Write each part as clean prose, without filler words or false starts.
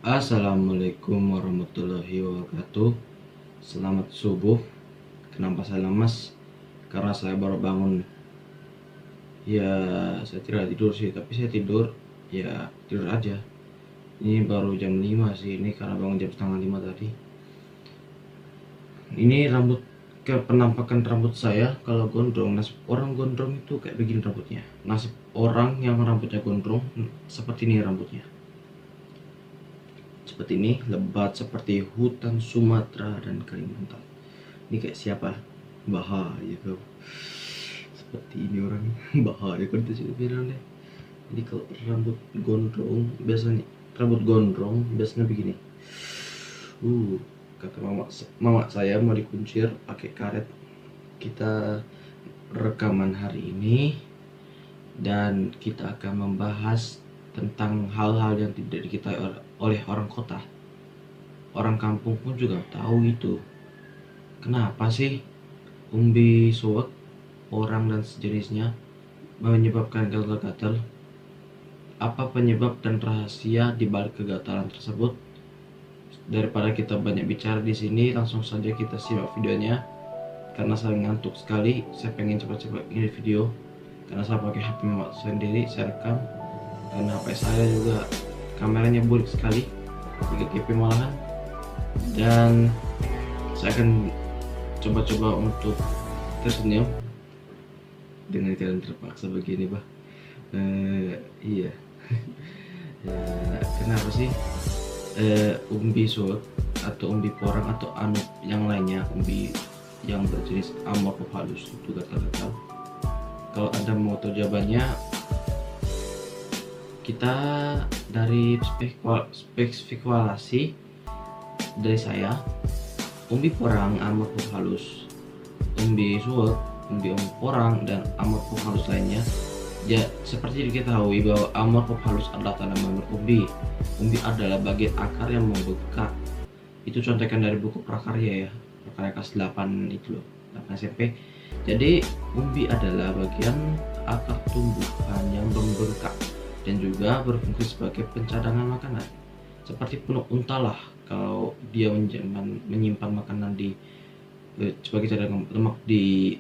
Assalamualaikum warahmatullahi wabarakatuh. Selamat subuh. Kenapa saya lemas? Karena saya baru bangun. Ya, saya tidak tidur sih, tapi saya tidur. Ya, tidur aja. Ini baru jam 5 sih, ini karena bangun jam setengah 5 tadi. Ini penampakan rambut saya kalau gondrong. Nasib orang gondrong itu kayak begini rambutnya. Nasib orang yang rambutnya gondrong seperti ini rambutnya. Seperti ini, lebat seperti hutan Sumatera dan Kalimantan. Ini kayak siapa? Bahaya kau. Seperti ini orang. Bahaya kan itu sih bilang deh. Jadi kalau rambut gondrong biasanya begini. Kata mama saya mau dikuncir pakai karet. Kita rekaman hari ini dan kita akan membahas tentang hal-hal yang tidak diketahui oleh orang kota. Orang kampung pun juga tahu itu. Kenapa sih umbi suwak, orang dan sejenisnya menyebabkan gatal-gatal? Apa penyebab dan rahasia di balik kegatalan tersebut? Daripada kita banyak bicara di sini, langsung saja kita simak videonya. Karena saya ngantuk sekali, saya pengen cepat-cepat ini video. Karena saya pakai HP sendiri, saya rekam. Karena HP saya juga kameranya buruk sekali, 3GP malahan. Dan saya akan coba-coba untuk tersenyum dengan kalian terpaksa begini, bah. Iya. Kenapa sih umbi suwak atau umbi porang atau yang lainnya, umbi yang berjenis Amorphophallus itu gatal-gatal? Kalau Anda mau tahu jawabannya, kita dari spekulasi dari saya, umbi porang, Amorphophallus, umbi suwak, umbi porang, dan Amorphophallus lainnya. Ya, seperti diketahui bahwa Amorphophallus adalah tanaman berumbi. Umbi adalah bagian akar yang membengkak. Itu contekan dari buku prakarya ya, prakarya kelas 8 itu loh, 8 SMP. Jadi umbi adalah bagian akar tumbuhan yang membengkak dan juga berfungsi sebagai pencadangan makanan. Seperti punuk unta lah, kalau dia menyimpan makanan di sebagai cadangan lemak di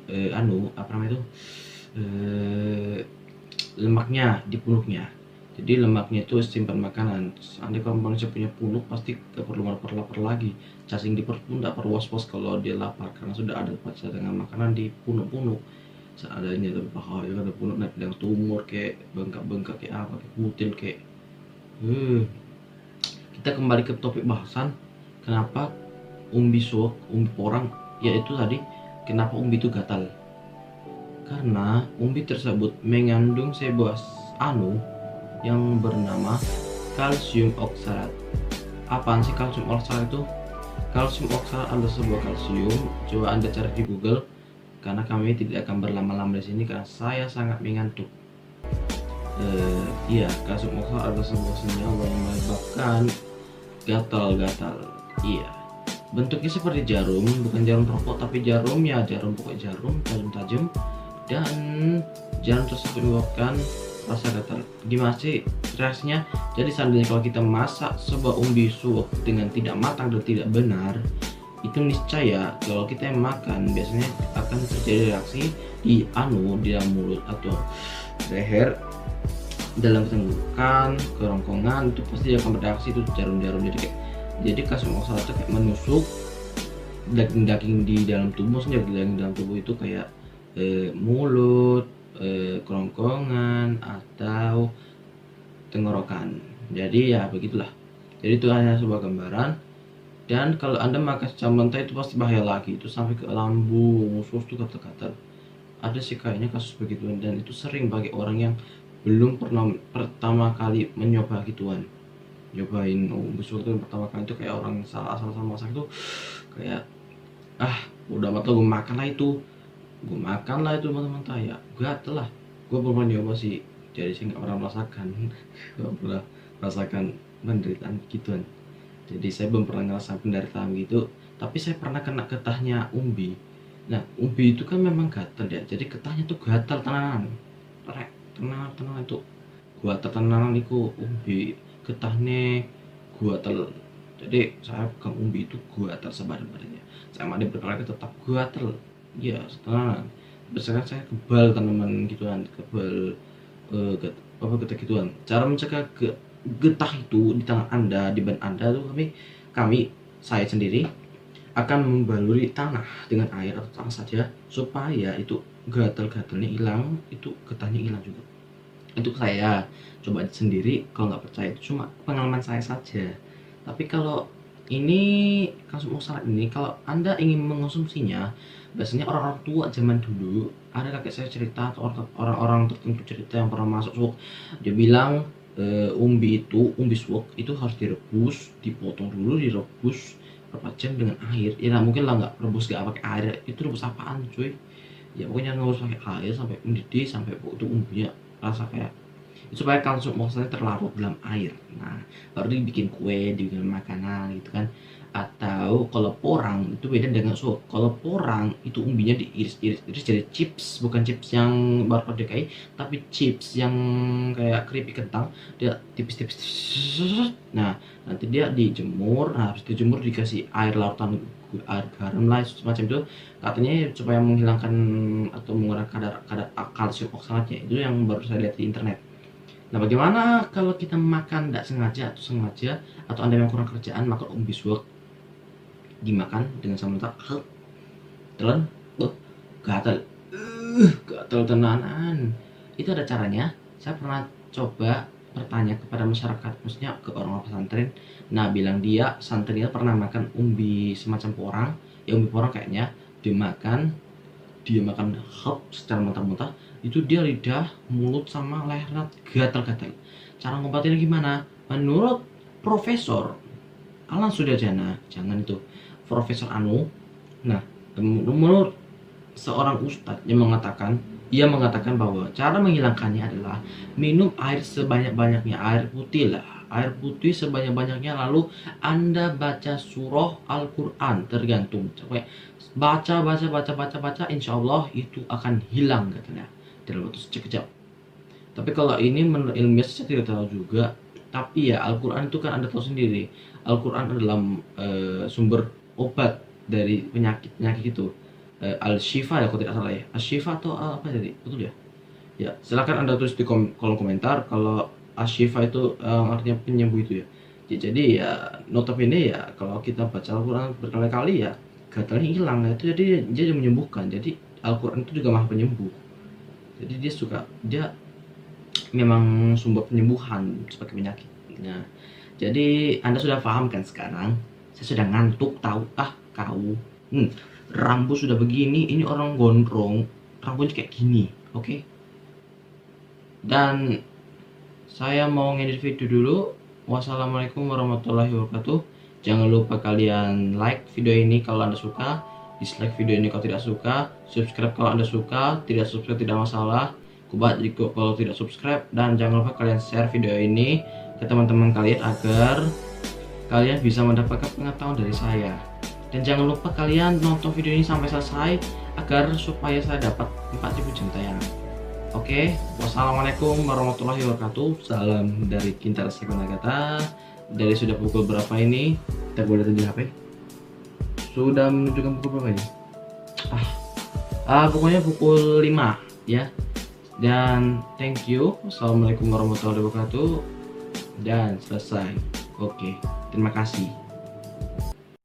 lemaknya di punuknya. Jadi lemaknya itu simpan makanan. Seandainya kalau manusia punya punuk, pasti gak perlu lapar lagi. Cacing di perut pun gak perlu was-was kalau dia lapar, karena sudah ada cadangan makanan di punuk-punuk. Seadanya, tapi bahaya kan punuk naik dengan tumor kayak bengkak-bengkak kayak apa, kayak kutil kayak. Kita kembali ke topik bahasan. Kenapa umbi suwak, umbi porang, yaitu tadi kenapa umbi itu gatal? Karena umbi tersebut mengandung sebuah yang bernama kalsium oksalat. Apaan sih kalsium oksalat itu? Kalsium oksalat adalah sebuah kalsium. Coba Anda cari di Google, karena kami tidak akan berlama-lama di sini karena saya sangat mengantuk. Iya, kalsium oksalat adalah sebuah senyawa yang menyebabkan gatal-gatal. Iya, bentuknya seperti jarum, bukan jarum rokok tapi jarum pokoknya jarum tajam-tajam. Dan jarum tersebut menyebabkan rasa gatal. Gimana sih reaksinya? Jadi seandainya kalau kita masak sebuah umbi suwak dengan tidak matang dan tidak benar, itu niscaya kalau kita yang makan biasanya akan terjadi reaksi di dalam mulut atau leher, dalam tenggorokan, kerongkongan, itu pasti akan bereaksi itu jarum-jarum. Jadi kalsium oksalat itu kayak menusuk daging-daging di dalam tubuh. Maksudnya daging dalam tubuh itu kayak mulut, kerongkongan atau tenggorokan. Jadi ya begitulah. Jadi itu hanya sebuah gambaran. Dan kalau Anda makan secara mentah itu pasti bahaya lagi. Itu sampai ke lambung, usus itu gatal-gatal. Ada sih kayaknya kasus begituan, dan itu sering bagi orang yang belum pernah pertama kali mencoba gituan. Nyobain busuk itu pertama kali itu kayak orang asal masak itu kayak udah matang gue makan lah itu mentah-mentah ya gatel lah. Gue belum pernah nyoba sih, jadi saya nggak pernah merasakan nggak pernah merasakan penderitaan gituan. Jadi saya belum pernah ngerasain penderitaan gitu, tapi saya pernah kena getahnya umbi. Nah, umbi itu kan memang gatel ya, jadi getahnya tuh gatal tenanan itu gatal tenanan itu umbi getahnya gatal. Jadi saya pegang umbi itu gatal sebadan-badannya. Saya mandi berkali tetap gatal. Ya setelah misalkan saya kebal tanaman gituan, kebal apa getah gituan. Cara mencegah getah itu di tangan Anda, di ban Anda tuh kami saya sendiri akan membaluri tanah dengan air atau tanah saja supaya itu gatal-gatalnya hilang, itu getahnya hilang juga. Itu saya coba sendiri, kalau nggak percaya itu cuma pengalaman saya saja. Tapi kalau ini kasus masalah ini, kalau Anda ingin mengonsumsinya, biasanya orang-orang tua zaman dulu, ada kakek saya cerita atau orang-orang tertentu cerita yang pernah masuk suwuk, dia bilang umbi suwuk itu harus direbus, dipotong dulu, direbus berapa jam dengan air. Ya nah, mungkin lah nggak rebus nggak pakai air, itu rebus apaan cuy? Ya pokoknya nggak usah pakai air sampai mendidih, sampai itu umbinya rasa kayak supaya kalsium oksalnya terlarut dalam air. Nah, baru dibikin kue, dibikin makanan gitu kan. Atau kalau porang itu beda dengan sup. Kalau porang itu umbinya diiris-iris jadi chips, bukan chips yang barcode DKI, tapi chips yang kayak keripik kentang, dia tipis-tipis. Nah, nanti dia dijemur, nah habis dijemur dikasih air larutan, air garam lah semacam itu, katanya supaya menghilangkan atau mengurangi kadar kalsium oksalatnya. Itu yang baru saya lihat di internet. Nah, bagaimana kalau kita makan tidak sengaja atau Anda yang kurang kerjaan makan umbi suwak, dimakan dengan sambal telan, gatal, gatal tenanan. Itu ada caranya. Saya pernah coba bertanya kepada masyarakat, maksudnya ke orang-orang pesantren. Nah, bilang dia santrinya pernah makan umbi semacam porang, ya umbi porang kayaknya dia makan secara mentah-mentah, itu dia lidah, mulut sama lehernya gatal-gatal. Cara ngobatinnya gimana? Menurut Profesor Alan Sudajana, jangan itu Profesor Anu. Nah, menurut seorang ustadz yang ia mengatakan bahwa cara menghilangkannya adalah minum air sebanyak-banyaknya, air putih sebanyak-banyaknya, lalu Anda baca surah Al-Quran, tergantung baca, insya Allah itu akan hilang katanya dalam waktu sekejap. Tapi kalau ini menurut ilmiah saya tidak tahu juga. Tapi ya Al-Quran itu kan Anda tahu sendiri, Al-Quran adalah sumber obat dari penyakit itu. Al-Shifa ya kalau tidak salah ya, Al-Shifa atau apa jadi betul ya? Ya silakan Anda tulis di kolom komentar kalau Al-Shifa itu artinya penyembuh itu ya. Jadi ya notabene ya kalau kita baca Al-Quran berkali-kali ya gatalnya hilang, itu jadi dia menyembuhkan. Jadi Al-Quran itu juga maha penyembuh. Jadi dia memang sumber penyembuhan sebagai penyakit. Nah, jadi Anda sudah paham kan sekarang? Saya sudah ngantuk tahu kau. Rambut sudah begini, ini orang gondrong, rambutnya kayak gini, oke? Dan saya mau ngedit video dulu. Wassalamualaikum warahmatullahi wabarakatuh. Jangan lupa kalian like video ini kalau Anda suka, dislike video ini kalau tidak suka, subscribe kalau Anda suka, tidak subscribe tidak masalah, kubat jika kalau tidak subscribe, dan jangan lupa kalian share video ini ke teman-teman kalian agar kalian bisa mendapatkan pengetahuan dari saya. Dan jangan lupa kalian nonton video ini sampai selesai agar supaya saya dapat 4000 jam tayangan. Oke, wassalamualaikum warahmatullahi wabarakatuh. Salam dari Kintar Sekonagata. Dari sudah pukul berapa ini? Kita boleh tunjuk HP. Sudah menunjukkan pukul berapa ini? Pokoknya pukul 5 ya. Dan thank you. Wassalamualaikum warahmatullahi wabarakatuh. Dan selesai. Oke, terima kasih.